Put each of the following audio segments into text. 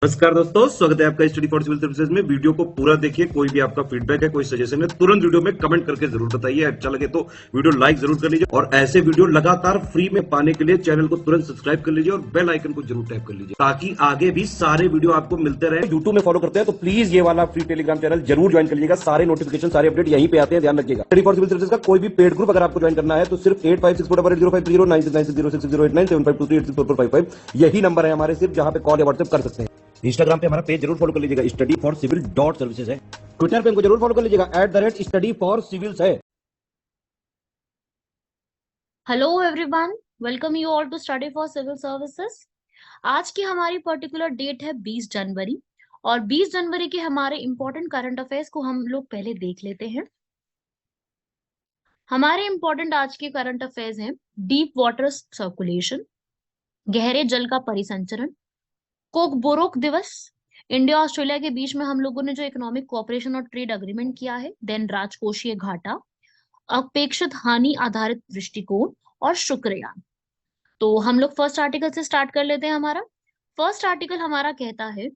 नमस्कार दोस्तों, स्वागत है आपका स्टडी फॉर सिविल सर्विसेज में। वीडियो को पूरा देखिए। कोई भी आपका फीडबैक है, कोई सजेशन है, तुरंत वीडियो में कमेंट करके जरूर बताइए। अच्छा लगे तो वीडियो लाइक जरूर कर लीजिए और ऐसे वीडियो लगातार फ्री में पाने के लिए चैनल को तुरंत सब्सक्राइब कर लीजिए और बेल आइकन को जरूर टैप कर लीजिए ताकि आगे भी सारे वीडियो आपको मिलते रहे। यूट्यूब में फॉलो करते हैं तो प्लीज ये वाला फ्री टेलीग्राम चैनल जरूर ज्वाइन कर लीजिएगा। सारे नोटिफिकेशन, सारे अपडेट यहीं पे आते हैं, ध्यान रखिएगा। स्टडी फॉर सिविल सर्विसेज का कोई भी पेड ग्रुप अगर आपको ज्वाइन करना है तो सिर्फ 85648053096960608974386445 यही नंबर है हमारे, सिर्फ जहां पे कॉल या व्हाट्सएप कर सकते हैं। इंस्टाग्राम पे हमारा पेज जरूर फॉलो कर लीजिएगा, study for civil dot services है। ट्विटर पे हमको जरूर फॉलो कर लीजिएगा, @स्टडी फॉर सिविल्स है। Hello everyone, welcome you all to study for civil services. आज की हमारी पर्टिकुलर डेट है 20 जनवरी और 20 जनवरी के हमारे इंपॉर्टेंट करंट अफेयर्स को हम लोग पहले देख लेते हैं। हमारे इंपॉर्टेंट आज के करंट अफेयर्स हैं डीप वाटर सर्कुलेशन, गहरे जल का परिसंचरण, कोकबोरोक दिवस, इंडिया ऑस्ट्रेलिया के बीच में हम लोगों ने जो इकोनॉमिक कोऑपरेशन और ट्रेड अग्रीमेंट किया है, देन राजकोषीय घाटा, अपेक्षित हानि आधारित दृष्टिकोण और शुक्रयान। तो हम लोग फर्स्ट आर्टिकल से स्टार्ट कर लेते हैं। हमारा फर्स्ट आर्टिकल हमारा कहता है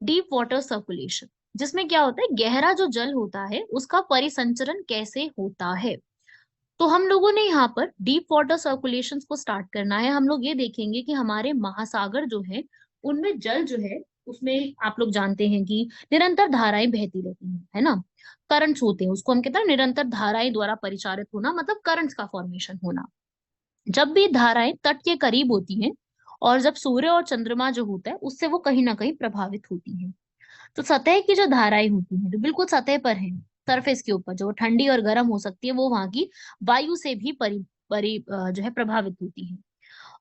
डीप वाटर सर्कुलेशन, जिसमें क्या होता है, गहरा जो जल होता है उसका परिसंचरण कैसे होता है। तो हम लोगों ने यहाँ पर डीप वाटर सर्कुलेशन को स्टार्ट करना है। हम लोग ये देखेंगे कि हमारे महासागर जो है उनमें जल जो है उसमें आप लोग जानते हैं कि निरंतर धाराएं बहती रहती हैं, है ना। करंट्स होते हैं, उसको हम कहते हैं निरंतर धाराएं द्वारा परिचालित होना, मतलब करंट्स का फॉर्मेशन होना। जब भी धाराएं तट के करीब होती हैं और जब सूर्य और चंद्रमा जो होता है उससे वो कहीं ना कहीं प्रभावित होती हैं, तो सतह की जो धाराएं होती हैं जो बिल्कुल सतह पर है, सरफेस के ऊपर, जो ठंडी और गर्म हो सकती है, वो वहां की वायु से भी जो है प्रभावित होती है।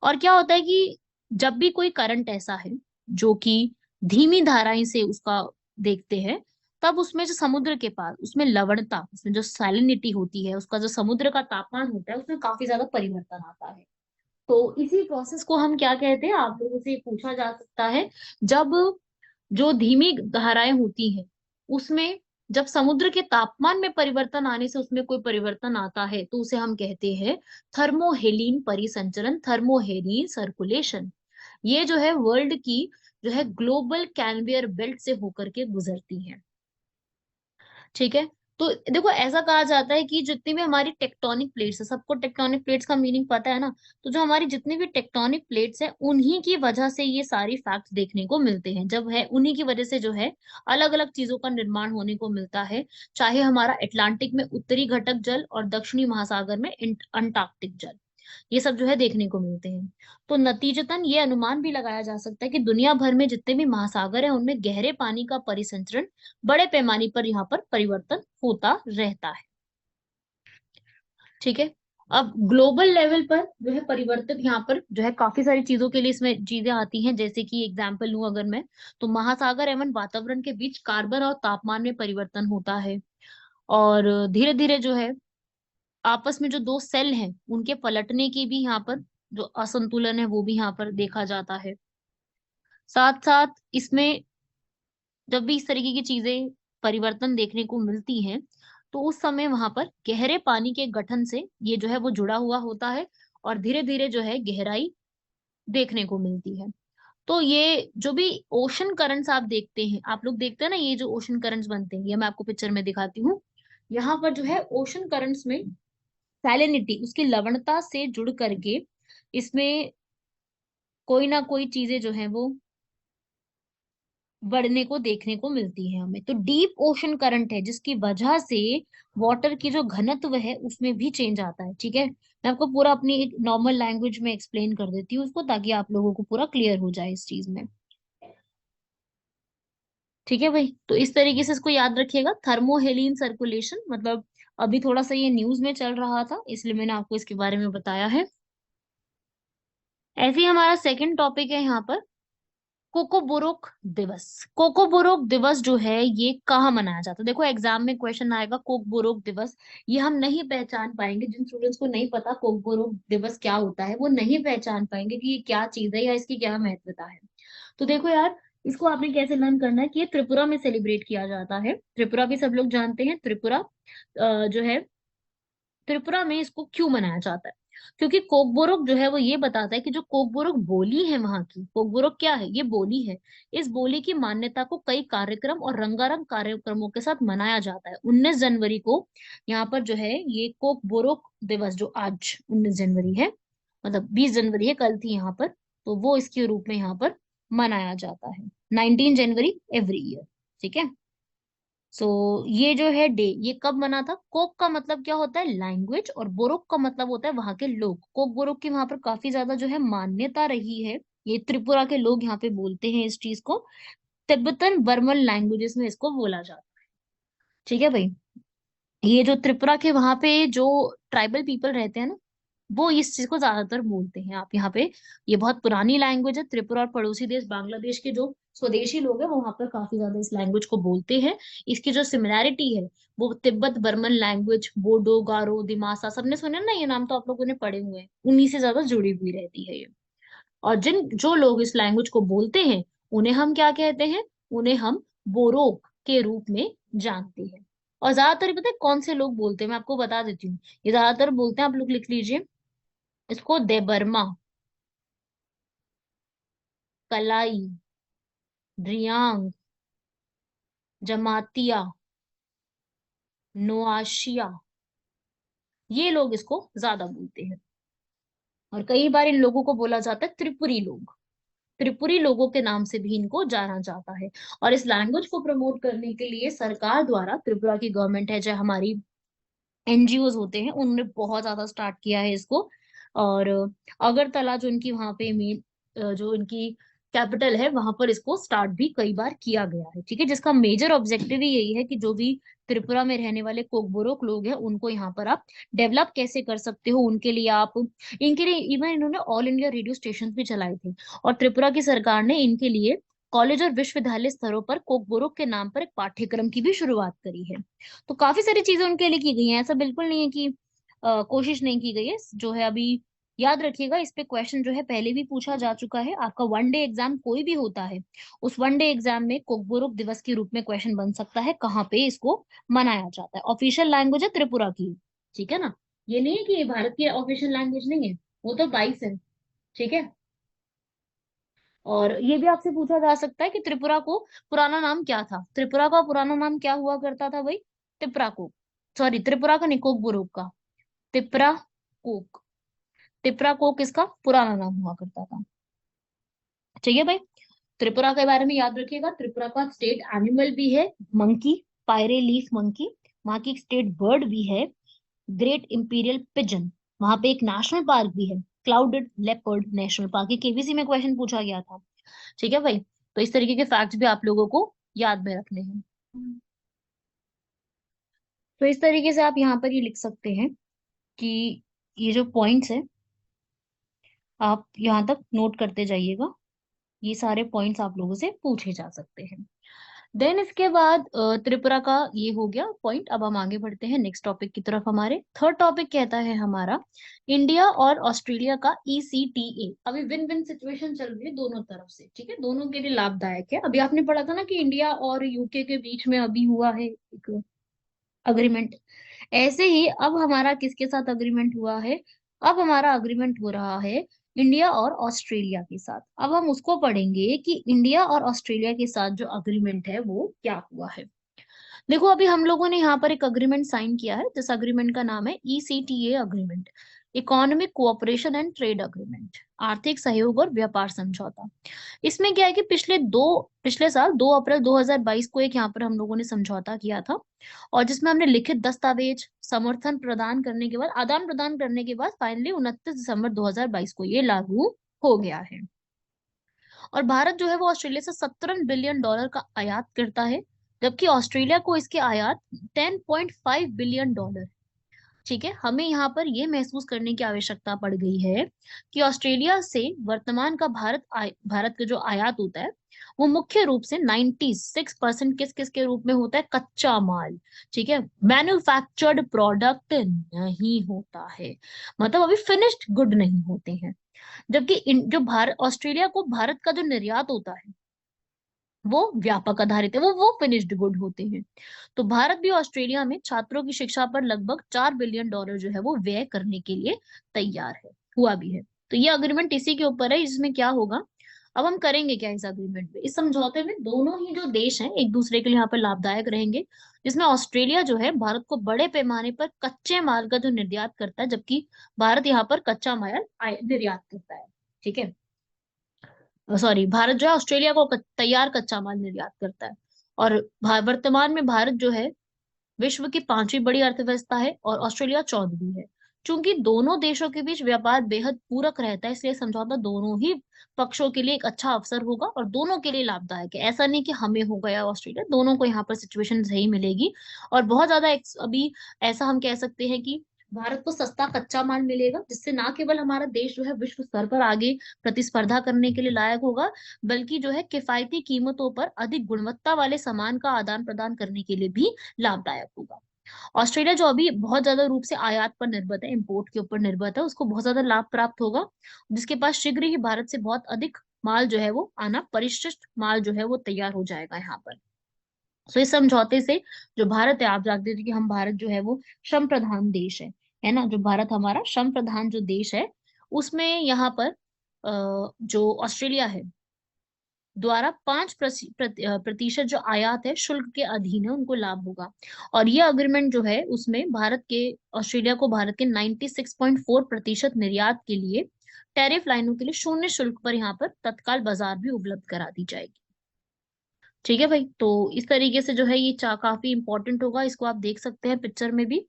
और क्या होता है कि जब भी कोई करंट ऐसा है जो कि धीमी धाराएं से उसका देखते हैं, तब उसमें जो समुद्र के पास उसमें लवणता, उसमें जो सैलिनिटी होती है, उसका जो समुद्र का तापमान होता है, उसमें काफी ज्यादा परिवर्तन आता है। तो इसी प्रोसेस को हम क्या कहते हैं, आप लोगों से पूछा जा सकता है। जब जो धीमी धाराएं होती हैं उसमें जब समुद्र के तापमान में परिवर्तन आने से उसमें कोई परिवर्तन आता है, तो उसे हम कहते हैं थर्मोहेलिन परिसंचरण, थर्मोहेलिन सर्कुलेशन। ये जो है वर्ल्ड की जो है ग्लोबल कन्वेयर बेल्ट से होकर के गुजरती है। ठीक है। तो देखो, ऐसा कहा जाता है कि जितनी भी हमारी टेक्टोनिक प्लेट्स है, सबको टेक्टोनिक प्लेट्स का मीनिंग पता है ना। तो जो हमारी जितनी भी टेक्टोनिक प्लेट्स है उन्हीं की वजह से ये सारी फैक्ट्स देखने को मिलते हैं। जब है उन्हीं की वजह से जो है अलग अलग चीजों का निर्माण होने को मिलता है, चाहे हमारा अटलांटिक में उत्तरी घटक जल और दक्षिणी महासागर में अंटार्कटिक जल, ये सब जो है देखने को मिलते हैं। तो नतीजतन ये अनुमान भी लगाया जा सकता है कि दुनिया भर में जितने भी महासागर हैं उनमें गहरे पानी का परिसंचरण बड़े पैमाने पर यहाँ पर परिवर्तन होता रहता है। ठीक है। अब ग्लोबल लेवल पर जो है परिवर्तन यहाँ पर जो है काफी सारी चीजों के लिए इसमें चीजें आती हैं। जैसे कि एग्जाम्पल लूं अगर मैं, तो महासागर एवं वातावरण के बीच कार्बन और तापमान में परिवर्तन होता है। और धीरे धीरे जो है आपस में जो दो सेल हैं उनके पलटने की भी यहाँ पर जो असंतुलन है वो भी यहाँ पर देखा जाता है। साथ साथ इसमें जब भी इस तरीके की चीजें परिवर्तन देखने को मिलती हैं, तो उस समय वहां पर गहरे पानी के गठन से ये जो है वो जुड़ा हुआ होता है और धीरे धीरे जो है गहराई देखने को मिलती है। तो ये जो भी ओशन करंट्स आप देखते हैं, आप लोग देखते हैं ना, ये जो ओशन करंट्स बनते हैं, ये मैं आपको पिक्चर में दिखाती हूँ। यहाँ पर जो है ओशन करंट्स में सैलिनिटी, उसकी लवणता से जुड़ करके इसमें कोई ना कोई चीजें जो है वो बढ़ने को देखने को मिलती है हमें। तो डीप ओशन करंट है जिसकी वजह से वाटर की जो घनत्व है उसमें भी चेंज आता है। ठीक है, मैं आपको पूरा अपनी एक नॉर्मल लैंग्वेज में एक्सप्लेन कर देती हूँ उसको, ताकि आप लोगों को पूरा क्लियर हो जाए इस चीज में। ठीक है भाई, तो इस तरीके से इसको याद रखिएगा, थर्मोहेलिन सर्कुलेशन। मतलब अभी थोड़ा सा ये न्यूज में चल रहा था इसलिए मैंने आपको इसके बारे में बताया है। ऐसे ही हमारा सेकंड टॉपिक है यहाँ पर कोकोबोरोक दिवस। कोकोबोरोक दिवस जो है ये कहाँ मनाया जाता है? देखो एग्जाम में क्वेश्चन आएगा कोकबोरोक दिवस। ये हम नहीं पहचान पाएंगे, जिन स्टूडेंट्स को नहीं पता कोकबोरोक दिवस क्या होता है वो नहीं पहचान पाएंगे कि ये क्या चीज है या इसकी क्या महत्वता है। तो देखो यार, इसको आपने कैसे लर्न करना है कि ये त्रिपुरा में सेलिब्रेट किया जाता है। त्रिपुरा भी सब लोग जानते हैं। त्रिपुरा जो है, त्रिपुरा में इसको क्यों मनाया जाता है? क्योंकि कोकबोरोक जो है वो ये बताता है कि जो कोकबोरोक बोली है वहां की, कोकबोरोक क्या है, ये बोली है। इस बोली की मान्यता को कई कार्यक्रम और रंगारंग कार्यक्रमों के साथ मनाया जाता है। 19 जनवरी को यहाँ पर जो है ये कोकबोरोक दिवस, जो आज 19 जनवरी है, मतलब 20 जनवरी है, कल थी यहाँ पर, तो वो इसके रूप में यहाँ पर मनाया जाता है, 19 जनवरी एवरी ईयर। ठीक है। सो ये जो है डे, ये कब मना था? कोक का मतलब क्या होता है? लैंग्वेज, और बोरोक का मतलब होता है वहां के लोग। कोक बोरोक की वहां पर काफी ज्यादा जो है मान्यता रही है। ये त्रिपुरा के लोग यहाँ पे बोलते हैं इस चीज को। तिब्बतन बर्मन लैंग्वेजेस में इसको बोला जाता है। ठीक है भाई। ये जो त्रिपुरा के वहां पे जो ट्राइबल पीपल रहते हैं ना, वो इस चीज को ज्यादातर बोलते हैं। आप यहाँ पे, ये बहुत पुरानी लैंग्वेज है। त्रिपुरा और पड़ोसी देश बांग्लादेश के जो स्वदेशी लोग हैं वो वहां पर काफी ज्यादा इस लैंग्वेज को बोलते हैं। इसकी जो सिमिलैरिटी है वो तिब्बत बर्मन लैंग्वेज, बोडो, गारो, दिमासा, सबने सुने ना ये नाम, तो आप लोगों ने पढ़े हुए हैं, उन्हीं से ज्यादा जुड़ी हुई रहती है ये। और जिन जो लोग इस लैंग्वेज को बोलते हैं उन्हें हम क्या कहते हैं? उन्हें हम बोरोक के रूप में जानते हैं। और ज्यादातर पता है कौन से लोग बोलते हैं? मैं आपको बता देती हूँ। ये ज्यादातर बोलते हैं, आप लोग लिख लीजिए इसको, देबर्मा, कलाई, ड्रियांग, जमातिया, नोआशिया, ये लोग इसको ज्यादा बोलते हैं। और कई बार इन लोगों को बोला जाता है त्रिपुरी लोग। त्रिपुरी लोगों के नाम से भी इनको जाना जाता है। और इस लैंग्वेज को प्रमोट करने के लिए सरकार द्वारा, त्रिपुरा की गवर्नमेंट है, चाहे हमारी एनजीओज होते हैं, उन्होंने बहुत ज्यादा स्टार्ट किया है इसको। और अगरतला जो इनकी वहां पे मेन, जो इनकी कैपिटल है, वहां पर इसको स्टार्ट भी कई बार किया गया है। ठीक है। जिसका मेजर ऑब्जेक्टिव ही यही है कि जो भी त्रिपुरा में रहने वाले कोकबोरोक लोग हैं उनको यहाँ पर आप डेवलप कैसे कर सकते हो, उनके लिए आप, इनके लिए इवन इन्होंने ऑल इंडिया रेडियो स्टेशन भी चलाए थे। और त्रिपुरा की सरकार ने इनके लिए कॉलेज और विश्वविद्यालय स्तरों पर कोकबोरोक के नाम पर एक पाठ्यक्रम की भी शुरुआत करी है। तो काफी सारी चीजें उनके लिए की गई हैं। ऐसा बिल्कुल नहीं है कि कोशिश नहीं की गई है। जो है अभी याद रखिएगा, इस पे क्वेश्चन जो है पहले भी पूछा जा चुका है। आपका वन डे एग्जाम कोई भी होता है, उस वन डे एग्जाम में कोकबोरोक दिवस के रूप में क्वेश्चन बन सकता है, कहाँ पे इसको मनाया जाता है। ऑफिशियल लैंग्वेज है त्रिपुरा की। ठीक है ना। ये नहीं है कि ये भारत की ऑफिशियल लैंग्वेज नहीं है, वो तो 22 है। ठीक है। और ये भी आपसे पूछा जा सकता है कि त्रिपुरा को पुराना नाम क्या था? त्रिपुरा का पुराना नाम क्या हुआ करता था भाई? तिपरा कोक। सॉरी, त्रिपुरा का नहीं, कोकबोरोक का। तिपरा कोक। तिपरा कोक इसका पुराना नाम हुआ करता था। ठीक है भाई। त्रिपुरा के बारे में याद रखिएगा, त्रिपुरा का स्टेट एनिमल भी है मंकी, पायरे लीफ मंकी। वहां की स्टेट बर्ड भी है ग्रेट इंपीरियल पिजन। वहां पे एक नेशनल पार्क भी है, क्लाउडेड लेपर्ड नेशनल पार्क। ये केबीसी में क्वेश्चन पूछा गया था। ठीक है भाई। तो इस तरीके के फैक्ट्स भी आप लोगों को याद में रखने हैं। तो इस तरीके से आप यहाँ पर ये लिख सकते हैं कि ये जो पॉइंट्स है आप यहाँ तक नोट करते जाइएगा। ये सारे पॉइंट्स आप लोगों से पूछे जा सकते हैं। देन इसके बाद त्रिपुरा का ये हो गया पॉइंट। अब हम आगे बढ़ते हैं नेक्स्ट टॉपिक की तरफ। हमारे थर्ड टॉपिक कहता है हमारा, इंडिया और ऑस्ट्रेलिया का ECTA। अभी विन विन सिचुएशन चल रही है दोनों तरफ से। ठीक है। दोनों के लिए लाभदायक है। अभी आपने पढ़ा था ना कि इंडिया और यूके के बीच में अभी हुआ है एक अग्रीमेंट। ऐसे ही अब हमारा किसके साथ अग्रीमेंट हुआ है? अब हमारा अग्रीमेंट हो रहा है इंडिया और ऑस्ट्रेलिया के साथ। अब हम उसको पढ़ेंगे कि इंडिया और ऑस्ट्रेलिया के साथ जो अग्रीमेंट है वो क्या हुआ है। देखो, अभी हम लोगों ने यहाँ पर एक अग्रीमेंट साइन किया है, जिस अग्रीमेंट का नाम है ECTA agreement, economic cooperation and trade agreement, आर्थिक सहयोग और व्यापार समझौता। इसमें क्या है कि पिछले साल 2 अप्रैल 2022 को एक यहाँ पर हम लोगों ने समझौता किया था। और जिसमें हमने लिखित दस्तावेज समर्थन प्रदान करने के बाद, आदान प्रदान करने के बाद, फाइनली 29 दिसंबर 2022 को ये लागू हो गया है। और भारत जो है वो ऑस्ट्रेलिया से $17 बिलियन का आयात करता है, जबकि ऑस्ट्रेलिया को इसके आयात $10.5 बिलियन। ठीक है। हमें यहाँ पर यह महसूस करने की आवश्यकता पड़ गई है कि ऑस्ट्रेलिया से वर्तमान का भारत का जो आयात होता है वो मुख्य रूप से 96% किस किस के रूप में होता है? कच्चा माल। ठीक है। मैन्युफैक्चर्ड प्रोडक्ट नहीं होता है, मतलब अभी फिनिश्ड गुड नहीं होते हैं। जबकि जो भारत, ऑस्ट्रेलिया को भारत का जो निर्यात होता है वो व्यापक आधारित है, वो फिनिश्ड गुड होते हैं। तो भारत भी ऑस्ट्रेलिया में छात्रों की शिक्षा पर लगभग $4 बिलियन जो है वो व्यय करने के लिए तैयार है, हुआ भी है। तो ये अग्रीमेंट इसी के ऊपर है, इसमें क्या होगा, अब हम करेंगे क्या इस अग्रीमेंट में, इस समझौते में दोनों ही जो देश हैं एक दूसरे के लिए यहाँ पर लाभदायक रहेंगे, जिसमें ऑस्ट्रेलिया जो है भारत को बड़े पैमाने पर कच्चे माल का जो निर्यात करता है, जबकि भारत यहाँ पर कच्चा माल निर्यात करता है। ठीक है, सॉरी, भारत जो है ऑस्ट्रेलिया को तैयार कच्चा माल निर्यात करता है। और वर्तमान में भारत जो है विश्व की पांचवी बड़ी अर्थव्यवस्था है और ऑस्ट्रेलिया 14वीं है। चूंकि दोनों देशों के बीच व्यापार बेहद पूरक रहता है, इसलिए समझौता दोनों ही पक्षों के लिए एक अच्छा अवसर होगा और दोनों के लिए लाभदायक है। ऐसा नहीं कि हमें होगा या ऑस्ट्रेलिया, दोनों को यहाँ पर सिचुएशन सही मिलेगी। और बहुत ज्यादा अभी ऐसा हम कह सकते हैं कि भारत को सस्ता कच्चा माल मिलेगा, जिससे ना केवल हमारा देश जो है विश्व स्तर पर आगे प्रतिस्पर्धा करने के लिए लायक होगा, बल्कि जो है किफायती कीमतों पर अधिक गुणवत्ता वाले सामान का आदान प्रदान करने के लिए भी लाभदायक होगा। ऑस्ट्रेलिया जो अभी बहुत ज्यादा रूप से आयात पर निर्भर है, इंपोर्ट के ऊपर निर्भर है, उसको बहुत ज्यादा लाभ प्राप्त होगा, जिसके पास शीघ्र ही भारत से बहुत अधिक माल जो है वो आना, परिशिष्ट माल जो है वो तैयार हो जाएगा यहाँ पर। सो इस समझौते से जो भारत है, आप जानते थे कि हम भारत जो है वो श्रम प्रधान देश है ना, जो भारत हमारा श्रम प्रधान जो देश है, उसमें यहाँ पर जो ऑस्ट्रेलिया है द्वारा 5% जो आयात है शुल्क के अधीन है, उनको लाभ होगा। और ये अग्रीमेंट जो है उसमें भारत के ऑस्ट्रेलिया को भारत के 96.4% निर्यात के लिए टैरिफ लाइनों के लिए शून्य शुल्क पर यहाँ पर तत्काल बाजार भी उपलब्ध करा दी जाएगी। ठीक है भाई, तो इस तरीके से जो है ये काफी इंपॉर्टेंट होगा, इसको आप देख सकते हैं पिक्चर में भी।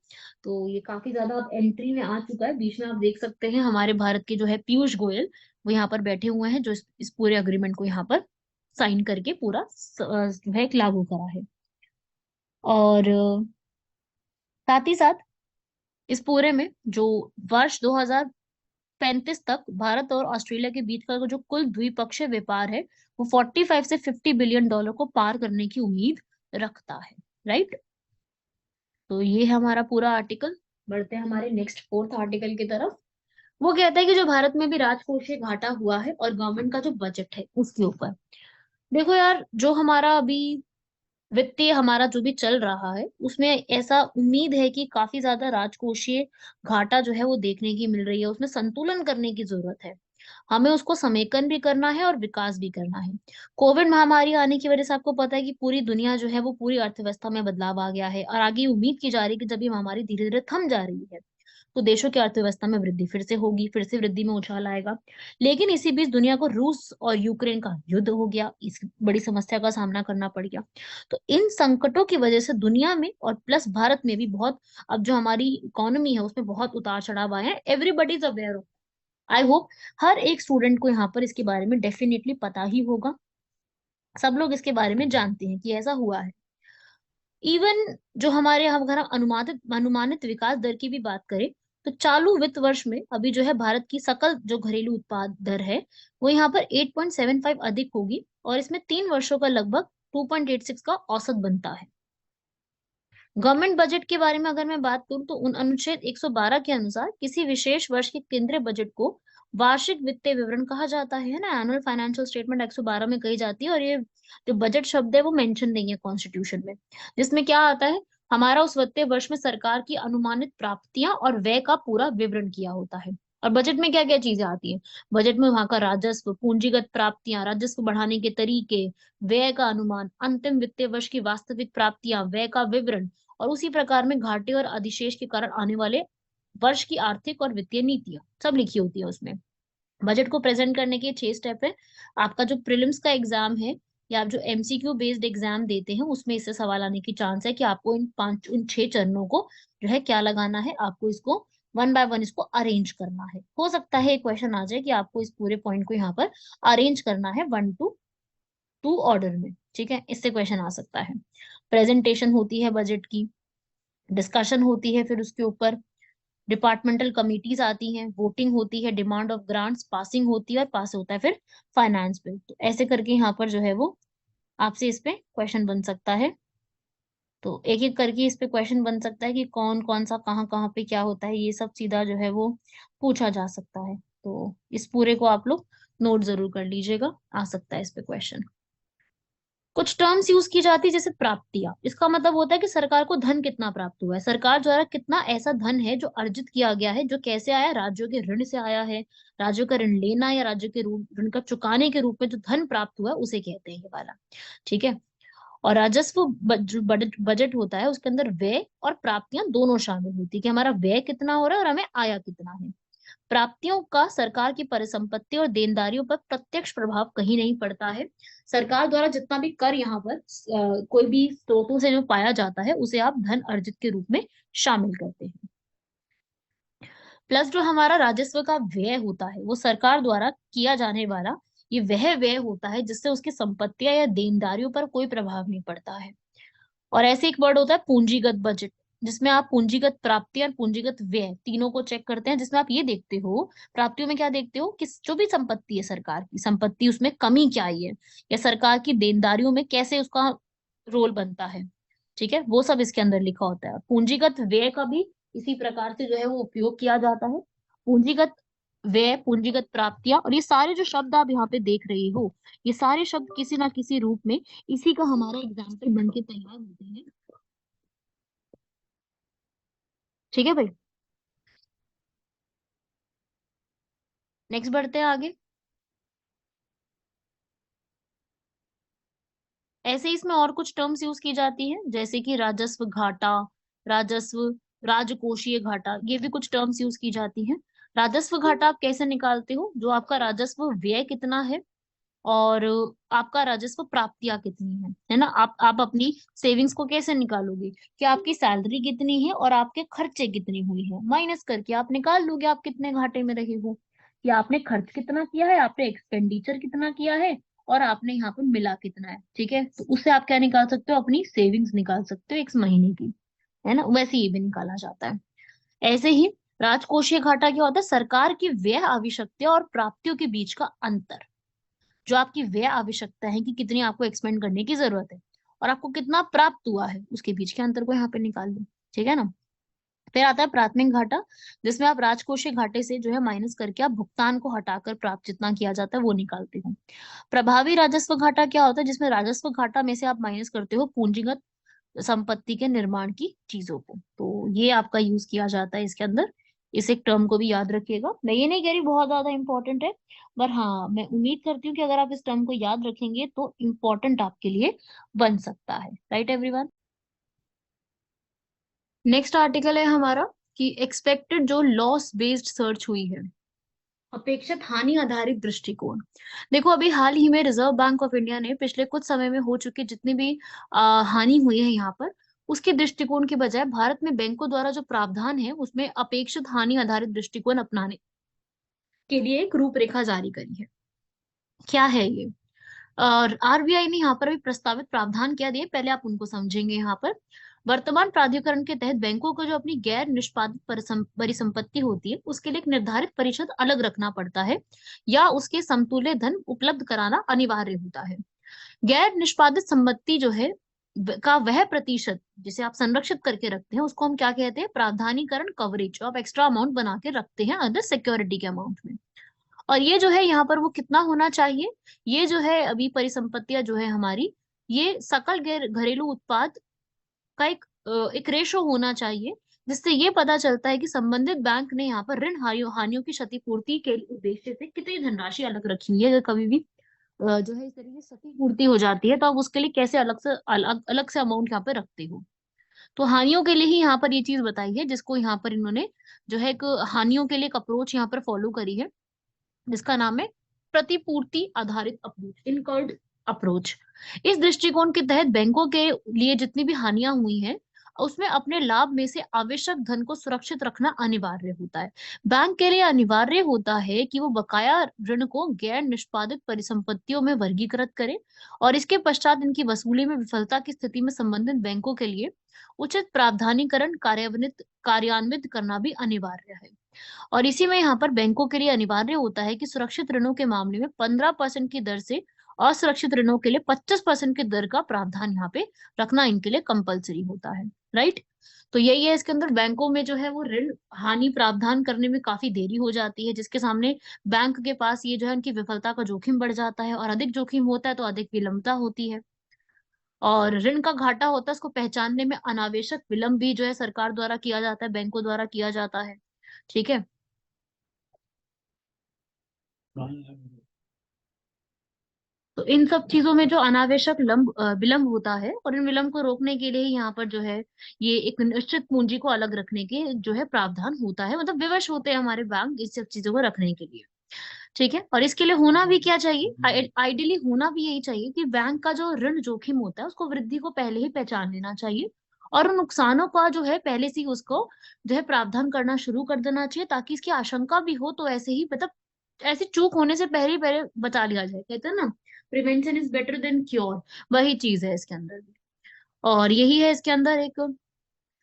तो ये काफी ज्यादा अब एंट्री में आ चुका है, बीच में आप देख सकते हैं हमारे भारत के जो है पीयूष गोयल वो यहाँ पर बैठे हुए हैं, जो इस पूरे अग्रीमेंट को यहाँ पर साइन करके पूरा जो है लागू करा है। और साथ ही साथ इस पूरे में जो वर्ष 2035 तक भारत और ऑस्ट्रेलिया के बीच का जो कुल द्विपक्षीय व्यापार है वो 45 से $50 बिलियन को पार करने की उम्मीद रखता है। राइट, तो ये है हमारा पूरा आर्टिकल। बढ़ते हैं हमारे नेक्स्ट फोर्थ आर्टिकल की तरफ। वो कहता है कि जो भारत में भी राजकोषीय घाटा हुआ है और गवर्नमेंट का जो बजट है उसके ऊपर। देखो यार, जो हमारा अभी वित्तीय हमारा जो भी चल रहा है उसमें ऐसा उम्मीद है कि काफी ज्यादा राजकोषीय घाटा जो है वो देखने की मिल रही है, उसमें संतुलन करने की जरूरत है। हमें उसको समेकन भी करना है और विकास भी करना है। कोविड महामारी आने की वजह से आपको पता है कि पूरी दुनिया जो है वो पूरी अर्थव्यवस्था में बदलाव आ गया है, और आगे उम्मीद की जा रही है कि जब ये महामारी धीरे धीरे थम जा रही है तो देशों की अर्थव्यवस्था में वृद्धि फिर से होगी, फिर से वृद्धि में उछाल आएगा। लेकिन इसी बीच दुनिया को रूस और यूक्रेन का युद्ध हो गया, इस बड़ी समस्या का सामना करना पड़ गया। तो इन संकटों की वजह से दुनिया में और प्लस भारत में भी बहुत, अब जो हमारी इकोनॉमी है उसमें बहुत उतार चढ़ाव आए हैं। Everybody is aware, I hope हर एक स्टूडेंट को यहाँ पर इसके बारे में डेफिनेटली पता ही होगा, सब लोग इसके बारे में जानते हैं कि ऐसा हुआ है। इवन जो हमारे यहाँ, अगर हम अनुमानित अनुमानित विकास दर की भी बात करें, तो चालू वित्त वर्ष में अभी जो है भारत की सकल जो घरेलू उत्पाद दर है वो यहाँ पर 8.75 अधिक होगी, और इसमें 3 वर्षों का लगभग 2.86 का औसत बनता है। गवर्नमेंट बजट के बारे में अगर मैं बात करूं तो उन अनुच्छेद 112 के अनुसार किसी विशेष वर्ष के केंद्रीय बजट को वार्षिक वित्तीय विवरण कहा जाता है ना, एनुअल फाइनेंशियल स्टेटमेंट 112 में कही जाती है। और ये जो बजट शब्द है वो मेंशन नहीं है कॉन्स्टिट्यूशन में, जिसमें क्या आता है, हमारा उस वित्तीय वर्ष में सरकार की अनुमानित प्राप्तियां और व्यय का पूरा विवरण किया होता है। और बजट में क्या क्या चीजें आती हैं, बजट में वहां का राजस्व, पूंजीगत प्राप्तियां, राजस्व बढ़ाने के तरीके, व्यय का अनुमान, अंतिम वित्तीय वर्ष की वास्तविक प्राप्तियां, व्यय का विवरण, और उसी प्रकार में घाटे और अधिशेष के कारण आने वाले वर्ष की आर्थिक और वित्तीय नीतियां सब लिखी होती है उसमें। बजट को प्रेजेंट करने के 6 स्टेप है। आपका जो प्रीलिम्स का एग्जाम है या आप जो एमसीक्यू बेस्ड एग्जाम देते हैं उसमें इससे सवाल आने की चांस है कि आपको इन 6 चरणों को जो है क्या लगाना है, आपको इसको वन बाय वन इसको अरेंज करना है। हो सकता है एक क्वेश्चन आ जाए कि आपको इस पूरे पॉइंट को यहाँ पर अरेंज करना है 1 to 2 ऑर्डर में। ठीक है, इससे क्वेश्चन आ सकता है। प्रेजेंटेशन होती है बजट की, डिस्कशन होती है, फिर उसके ऊपर डिपार्टमेंटल कमिटीज आती हैं, वोटिंग होती है, डिमांड ऑफ ग्रांट्स, पासिंग होती है, और पास होता है फिर फाइनेंस बिल। तो ऐसे करके यहाँ पर जो है वो आपसे इस पे क्वेश्चन बन सकता है। तो एक एक करके इस पे क्वेश्चन बन सकता है कि कौन कौन सा कहाँ कहाँ पे क्या होता है, ये सब सीधा जो है वो पूछा जा सकता है। तो इस पूरे को आप लोग नोट जरूर कर लीजिएगा, आ सकता है इस पे क्वेश्चन। कुछ टर्म्स यूज की जाती है जैसे प्राप्तियां। इसका मतलब होता है कि सरकार को धन कितना प्राप्त हुआ है, सरकार द्वारा कितना ऐसा धन है जो अर्जित किया गया है, जो कैसे आया, राज्यों के ऋण से आया है। राज्यों का ऋण लेना या राज्यों के रूप ऋण का चुकाने के रूप में जो धन प्राप्त हुआ है उसे कहते हैं ये वाला। ठीक है। और राजस्व जो बजट बजट होता है उसके अंदर व्यय और प्राप्तियां दोनों शामिल होती है कि हमारा व्यय कितना हो रहा है और हमें आया कितना है। प्राप्तियों का सरकार की परिसंपत्ति और देनदारियों पर प्रत्यक्ष प्रभाव कहीं नहीं पड़ता है। सरकार द्वारा जितना भी कर यहाँ पर कोई भी स्रोतों से जो पाया जाता है उसे आप धन अर्जित के रूप में शामिल करते हैं। प्लस जो हमारा राजस्व का व्यय होता है वो सरकार द्वारा किया जाने वाला ये वह व्यय होता है जिससे उसकी संपत्तियां या देनदारियों पर कोई प्रभाव नहीं पड़ता है। और ऐसे एक वर्ड होता है पूंजीगत बजट, जिसमें आप पूंजीगत प्राप्ति और पूंजीगत व्यय तीनों को चेक करते हैं, जिसमें आप ये देखते हो प्राप्तियों में क्या देखते हो कि जो भी संपत्ति है सरकार की संपत्ति उसमें कमी क्या आई है, या सरकार की देनदारियों में कैसे उसका रोल बनता है। ठीक है, वो सब इसके अंदर लिखा होता है। पूंजीगत व्यय का भी इसी प्रकार से जो है वो उपयोग किया जाता है। पूंजीगत व्यय, पूंजीगत प्राप्तियां और ये सारे जो शब्द आप यहाँ पे देख रहे हो, ये सारे शब्द किसी ना किसी रूप में इसी का हमारा एग्जाम्पल बन के तैयार होते हैं। ठीक है भाई, नेक्स्ट बढ़ते हैं आगे। ऐसे ही इसमें और कुछ टर्म्स यूज की जाती है जैसे कि राजस्व घाटा, राजस्व राजकोषीय घाटा, ये भी कुछ टर्म्स यूज की जाती हैं। राजस्व घाटा आप कैसे निकालते हो, जो आपका राजस्व व्यय कितना है और आपका राजस्व प्राप्तियां कितनी है ना। आप अपनी सेविंग्स को कैसे निकालोगे कि आपकी सैलरी कितनी है और आपके खर्चे कितनी हुई है, माइनस करके आप निकाल लोगे आप कितने घाटे में रहे हो, कि आपने खर्च कितना किया है, आपने एक्सपेंडिचर कितना किया है और आपने यहाँ पर मिला कितना है। ठीक है, तो उससे आप क्या निकाल सकते हो, अपनी सेविंग्स निकाल सकते हो एक महीने की, है ना। वैसे ये भी निकाला जाता है। ऐसे ही राजकोषीय घाटा क्या होता है, सरकार की व्यय आवश्यकता और प्राप्तियों के बीच का अंतर। जो आपकी व्यय आवश्यकता है कि कितनी आपको एक्सपेंड करने की जरूरत है और आपको कितना प्राप्त हुआ है, उसके बीच के अंतर को यहाँ पे निकाल लो। ठीक है ना। फिर आता है प्राथमिक घाटा, जिसमें आप राजकोषीय घाटे से जो है माइनस करके आप भुगतान को हटाकर प्राप्त जितना किया जाता है वो निकालते हो। प्रभावी राजस्व घाटा क्या होता है, जिसमें राजस्व घाटा में से आप माइनस करते हो पूंजीगत संपत्ति के निर्माण की चीजों को। तो ये आपका यूज किया जाता है इसके अंदर। इस एक टर्म को भी याद रखिएगा। मैं ये नहीं कह रही बहुत ज्यादा इंपॉर्टेंट है, पर हाँ मैं उम्मीद करती हूँ कि अगर आप इस टर्म को याद रखेंगे तो इम्पोर्टेंट आपके लिए बन सकता है। Right everyone. नेक्स्ट आर्टिकल है हमारा कि एक्सपेक्टेड जो लॉस बेस्ड सर्च हुई है, अपेक्षित हानि आधारित दृष्टिकोण। देखो अभी हाल ही में रिजर्व बैंक ऑफ इंडिया ने पिछले कुछ समय में हो चुकी जितनी भी हानि हुई है यहाँ पर, उसके दृष्टिकोण के बजाय भारत में बैंकों द्वारा जो प्रावधान है उसमें अपेक्षित हानि आधारित दृष्टिकोण अपनाने के लिए एक रूपरेखा जारी करी है। क्या है ये, और आरबीआई ने यहाँ पर भी प्रस्तावित प्रावधान क्या दिए, पहले आप उनको समझेंगे। यहाँ पर वर्तमान प्राधिकरण के तहत बैंकों को जो अपनी गैर निष्पादित परिसंपत्ति होती है उसके लिए एक निर्धारित परिशुद्ध अलग रखना पड़ता है या उसके समतुल्य धन उपलब्ध कराना अनिवार्य होता है। गैर निष्पादित संपत्ति जो है का वह प्रतिशत जिसे आप संरक्षित करके रखते हैं उसको हम क्या कहते हैं, प्रावधानीकरण कवरेज, जो आप एक्स्ट्रा अमाउंट बना के रखते हैं अदर सिक्योरिटी के अमाउंट में। और ये जो है यहाँ पर वो कितना होना चाहिए, ये जो है अभी परिसंपत्तियां जो है हमारी, ये सकल गैर घरेलू उत्पाद का एक रेशो होना चाहिए, जिससे ये पता चलता है कि संबंधित बैंक ने यहाँ पर ऋण हानियों हानियों की क्षतिपूर्ति के उद्देश्य से कितनी धनराशि अलग रखी हुई है। अगर कभी भी जो है इस तरीके से क्षतिपूर्ति हो जाती है तो आप उसके लिए कैसे अलग से अमाउंट यहाँ पे रखते हो। तो हानियों के लिए ही यहाँ पर ये चीज बताई है, जिसको यहाँ पर इन्होंने जो है एक हानियों के लिए एक अप्रोच यहाँ पर फॉलो करी है, जिसका नाम है प्रतिपूर्ति आधारित अप्रोच, इनकर्ड अप्रोच। इस दृष्टिकोण के तहत बैंकों के लिए जितनी भी हानियां हुई हैं उसमें अपने लाभ में से आवश्यक धन को सुरक्षित रखना अनिवार्य होता है। बैंक के लिए अनिवार्य होता है कि वो बकाया ऋण को गैर निष्पादित परिसंपत्तियों में वर्गीकृत करे और इसके पश्चात इनकी वसूली में विफलता की स्थिति में संबंधित बैंकों के लिए उचित प्रावधानीकरण कार्यान्वित करना भी अनिवार्य है। और इसी में यहाँ पर बैंकों के लिए अनिवार्य होता है कि सुरक्षित ऋणों के मामले में 15% की दर से असुरक्षित ऋणों के लिए 25% की दर का प्रावधान यहाँ पे रखना इनके लिए कंपलसरी होता है। राइट। तो यही है इसके अंदर, बैंकों में जो है वो ऋण हानि प्रावधान करने में काफी देरी हो जाती है, जिसके सामने बैंक के पास ये जो है उनकी विफलता का जोखिम बढ़ जाता है और अधिक जोखिम होता है तो अधिक विलंबता होती है। और ऋण का घाटा होता है उसको पहचानने में अनावश्यक विलंब भी जो है सरकार द्वारा किया जाता है, बैंकों द्वारा किया जाता है। ठीक है। तो इन सब चीजों में जो अनावश्यक विलंब होता है, और इन विलंब को रोकने के लिए ही यहाँ पर जो है ये एक निश्चित पूंजी को अलग रखने के जो है प्रावधान होता है, मतलब विवश होते हैं हमारे बैंक इस सब चीजों को रखने के लिए। ठीक है। और इसके लिए होना भी क्या चाहिए, आइडियली होना भी यही चाहिए कि बैंक का जो ऋण जोखिम होता है उसको वृद्धि को पहले ही पहचान लेना चाहिए, और उन नुकसानों का जो है पहले से ही उसको जो है प्रावधान करना शुरू कर देना चाहिए, ताकि इसकी आशंका भी हो तो ऐसे ही मतलब ऐसी चूक होने से पहले ही पहले बचा लिया जाए। कहते हैं ना, prevention is better than cure. वही चीज है इसके अंदर भी। और यही है इसके अंदर एक,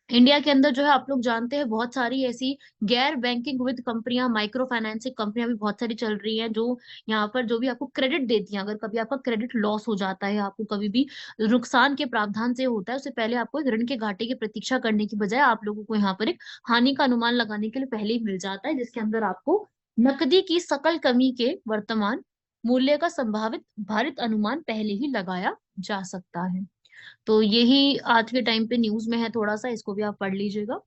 इंडिया के अंदर जो है आप लोग जानते हैं बहुत सारी ऐसी गैर बैंकिंग विद कंपनियां, माइक्रो फाइनेंसिंग कंपनियां भी बहुत सारी चल रही हैं, जो यहाँ पर जो भी आपको क्रेडिट देती हैं। अगर कभी आपका क्रेडिट लॉस हो जाता है, आपको कभी भी नुकसान के प्रावधान से होता है, उससे पहले आपको एक ऋण के घाटे की प्रतीक्षा करने की बजाय आप लोगों को यहाँ पर एक हानि का अनुमान लगाने के लिए पहले ही मिल जाता है, जिसके अंदर आपको नकदी की सकल कमी के वर्तमान मूल्य का संभावित भारित अनुमान पहले ही लगाया जा सकता है। तो यही आज के टाइम पे न्यूज में है, थोड़ा सा इसको भी आप पढ़ लीजिएगा।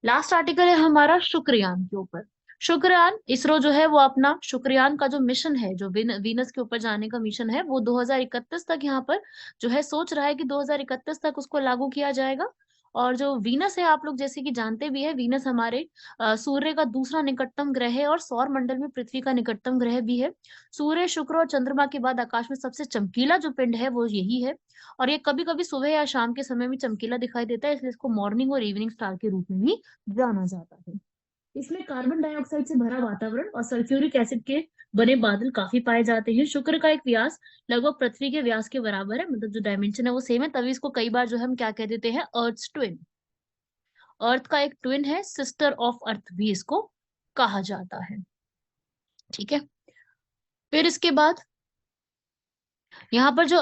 लास्ट आर्टिकल है हमारा शुक्रयान के ऊपर। शुक्रयान, इसरो जो है वो अपना शुक्रयान का जो मिशन है, जो वीनस के ऊपर जाने का मिशन है, वो 2031 तक यहाँ पर जो है सोच रहा है कि 2031 तक उसको लागू किया जाएगा। और जो वीनस है आप लोग जैसे कि जानते भी है, वीनस हमारे सूर्य का दूसरा निकटतम ग्रह है, और सौर मंडल में पृथ्वी का निकटतम ग्रह भी है। सूर्य, शुक्र और चंद्रमा के बाद आकाश में सबसे चमकीला जो पिंड है वो यही है। और ये कभी कभी सुबह या शाम के समय में चमकीला दिखाई देता है, इसलिए इसको मॉर्निंग और इवनिंग स्टार के रूप में भी जाना जाता है। इसमें कार्बन डाइऑक्साइड से भरा वातावरण और सल्फ्यूरिक एसिड के बने बादल काफी पाए जाते हैं। शुक्र का एक व्यास लगभग पृथ्वी के व्यास के बराबर है, मतलब जो डायमेंशन है वो सेम है, तभी इसको कई बार जो है हम क्या कह देते हैं, अर्थ ट्विन। अर्थ का एक ट्विन है, सिस्टर ऑफ अर्थ भी इसको कहा जाता है। ठीक है। फिर इसके बाद यहाँ पर जो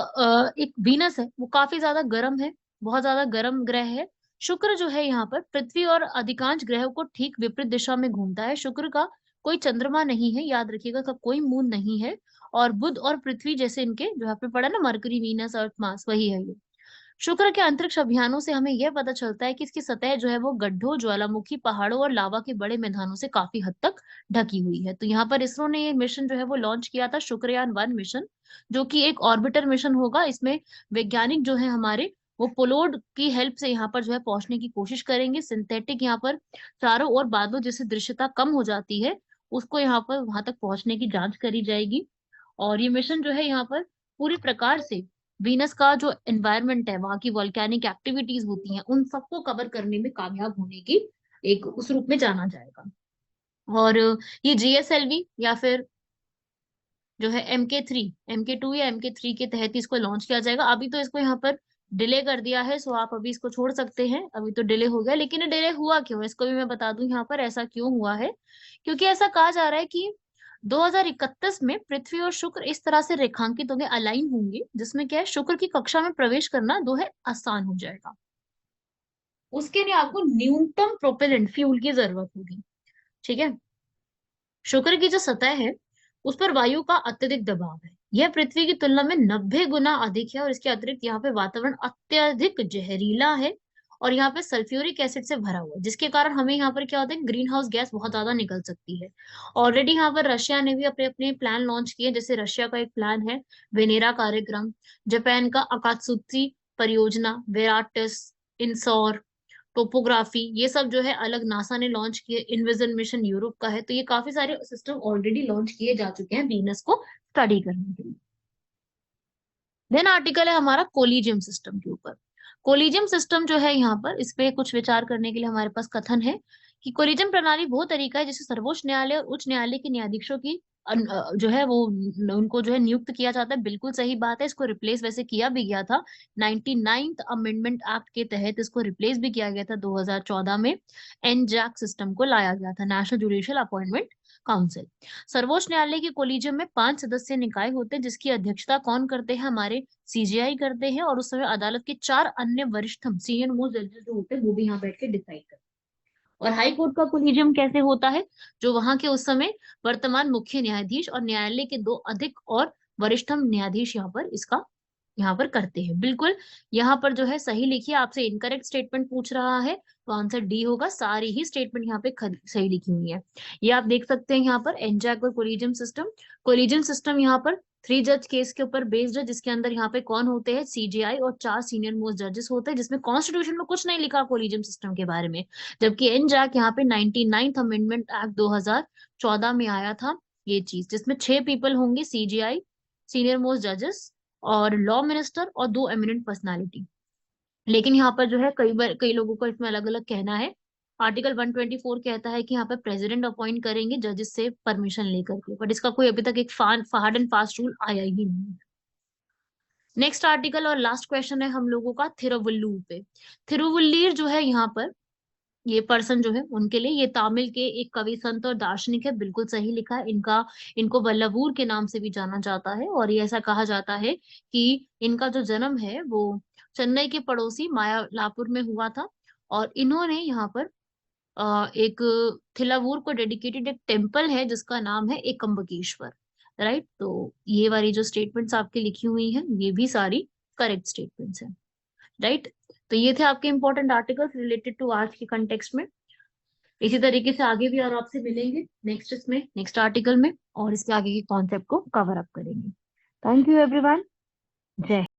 एक वीनस है वो काफी ज्यादा गर्म है, बहुत ज्यादा गर्म ग्रह है। शुक्र जो है यहाँ पर पृथ्वी और अधिकांश ग्रहों को ठीक विपरीत दिशा में घूमता है। शुक्र का कोई चंद्रमा नहीं है, याद रखिएगा, का कोई मून नहीं है। और बुध और पृथ्वी जैसे इनके जो आपने पढ़ा ना, मरकरी, वीनस, अर्थ, मार्स, वही है ये। शुक्र के अंतरिक्ष अभियानों से हमें यह पता चलता है कि इसकी सतह जो है वो गड्ढों, ज्वालामुखी, पहाड़ों और लावा के बड़े मैदानों से काफी हद तक ढकी हुई है। तो यहाँ पर इसरो ने ये मिशन जो है वो लॉन्च किया था, शुक्रयान 1 मिशन, जो कि एक ऑर्बिटर मिशन होगा। इसमें वैज्ञानिक जो है हमारे वो पोलोड की हेल्प से यहाँ पर जो है पहुंचने की कोशिश करेंगे। सिंथेटिक यहाँ पर चारों ओर बादलों जिससे दृश्यता कम हो जाती है, उसको यहाँ पर वहां तक पहुंचने की जांच करी जाएगी। और ये मिशन जो है यहाँ पर पूरी प्रकार से वीनस का जो एनवायरनमेंट है, वहां की वॉल्केनिक एक्टिविटीज होती हैं, उन सबको कवर करने में कामयाब होने की एक उस रूप में जाना जाएगा। और ये जीएसएलवी या फिर जो है MK2 या MK3 के तहत ही इसको लॉन्च किया जाएगा। अभी तो इसको यहाँ पर डिले कर दिया है, सो आप अभी इसको छोड़ सकते हैं, अभी तो डिले हो गया। लेकिन ये डिले हुआ क्यों है इसको भी मैं बता दूं, यहाँ पर ऐसा क्यों हुआ है, क्योंकि ऐसा कहा जा रहा है कि 2031 में पृथ्वी और शुक्र इस तरह से रेखांकित होंगे, अलाइन होंगे, जिसमें क्या है, शुक्र की कक्षा में प्रवेश करना जो है आसान हो जाएगा। उसके लिए आपको न्यूनतम प्रोपेलेंट फ्यूल की जरूरत होगी। ठीक है। शुक्र की जो सतह है उस पर वायु का अत्यधिक दबाव है, यह पृथ्वी की तुलना में 90 गुना अधिक है। और इसके अतिरिक्त यहाँ पे वातावरण अत्यधिक जहरीला है, और यहाँ पे सल्फ्यूरिक एसिड से भरा हुआ है, जिसके कारण हमें यहाँ पर क्या होता है, ग्रीन हाउस गैस बहुत ज्यादा निकल सकती है। ऑलरेडी यहाँ पर रशिया ने भी अपने अपने प्लान लॉन्च किए, जैसे रशिया का एक प्लान है वेनेरा कार्यक्रम, जापान का अकात्सुत्सी परियोजना, वेराटस, इंसौर, टोपोग्राफी, ये सब जो है अलग नासा ने लॉन्च किए। इन्विजन मिशन यूरोप का है। तो ये काफी सारे सिस्टम ऑलरेडी लॉन्च किए जा चुके हैं वीनस को स्टडी करने के लिए। देन आर्टिकल है हमारा कोलिजियम सिस्टम के ऊपर। कोलिजियम सिस्टम जो है यहाँ पर इस पे कुछ विचार करने के लिए हमारे पास कथन है कि कोलिजियम प्रणाली वो तरीका है जिससे सर्वोच्च न्यायालय और उच्च न्यायालय के न्यायाधीशों की जो है वो उनको जो है नियुक्त किया जाता है। बिल्कुल सही बात है, इसको रिप्लेस वैसे किया भी गया था 99th अमेंडमेंट एक्ट के तहत, इसको रिप्लेस भी किया गया था 2014 में। एनजैक सिस्टम को लाया गया था, नेशनल जुडिशियल अपॉइंटमेंट काउंसिल। सर्वोच्च न्यायालय के कोलिजियम में 5 सदस्यीय निकाय होते हैं, जिसकी अध्यक्षता कौन करते हैं, हमारे सीजेआई करते हैं। और उस समय अदालत के 4 अन्य वरिष्ठम सीनियर मोस्ट जजेस जो होते हैं वो भी यहाँ बैठ के डिसाइड करते हैं। और हाई कोर्ट का कोलिजियम कैसे होता है, जो वहां के उस समय वर्तमान मुख्य न्यायाधीश और न्यायालय के 2 अधिक और वरिष्ठम न्यायाधीश यहाँ पर इसका यहाँ पर करते हैं। बिल्कुल यहाँ पर जो है सही लिखिए, आपसे इनकरेक्ट स्टेटमेंट पूछ रहा है तो आंसर डी होगा। सारी ही स्टेटमेंट यहाँ पे सही लिखी हुई है। ये आप देख सकते हैं यहाँ पर एनजैक और कोलिजियम सिस्टम। कोलिजियम सिस्टम यहाँ पर 3 जज केस के ऊपर बेस्ड है, जिसके अंदर यहाँ पे कौन होते हैं, सीजेआई और 4 सीनियर मोस्ट जजेस होते हैं, जिसमें कॉन्स्टिट्यूशन में कुछ नहीं लिखा कोलिजियम सिस्टम के बारे में। जबकि एनजैक यहाँ पे 99th अमेंडमेंट एक्ट 2014 में आया था ये चीज, जिसमें 6 पीपल होंगे, सीजेआई, सीनियर मोस्ट जजेस और लॉ मिनिस्टर और 2 एमिनेंट पर्सनालिटी। लेकिन यहाँ पर जो है कई बार कई लोगों को इसमें अलग अलग कहना है। आर्टिकल 124 कहता है कि यहाँ पे प्रेसिडेंट अपॉइंट करेंगे जजेस से परमिशन लेकर के, बट इसका कोई अभी तक एक हार्ड एंड फास्ट रूल आया ही नहीं। नेक्स्ट आर्टिकल और लास्ट क्वेश्चन है हम लोगों का थिरुवल्लुर पे। थिरुवल्लीर जो है यहाँ पर ये पर्सन जो है उनके लिए, ये तमिल के एक कवि संत और दार्शनिक है, बिल्कुल सही लिखा है। इनको वल्लभूर के नाम से भी जाना जाता है, और ये ऐसा कहा जाता है कि इनका जो जन्म है वो चेन्नई के पड़ोसी मायालापुर में हुआ था। और इन्होंने यहाँ पर एक थिलावूर को डेडिकेटेड एक टेम्पल है जिसका नाम है एकम्बकेश्वर। राइट, तो ये वाली जो स्टेटमेंट्स आपकी लिखी हुई हैं ये भी सारी करेक्ट स्टेटमेंट्स हैं। राइट, तो ये थे आपके इंपॉर्टेंट आर्टिकल्स रिलेटेड टू आज के कंटेक्स्ट में। इसी तरीके से आगे भी और आपसे मिलेंगे नेक्स्ट इसमें, नेक्स्ट आर्टिकल में, और इसके आगे के कॉन्सेप्ट को कवर अप करेंगे। Thank you everyone. जय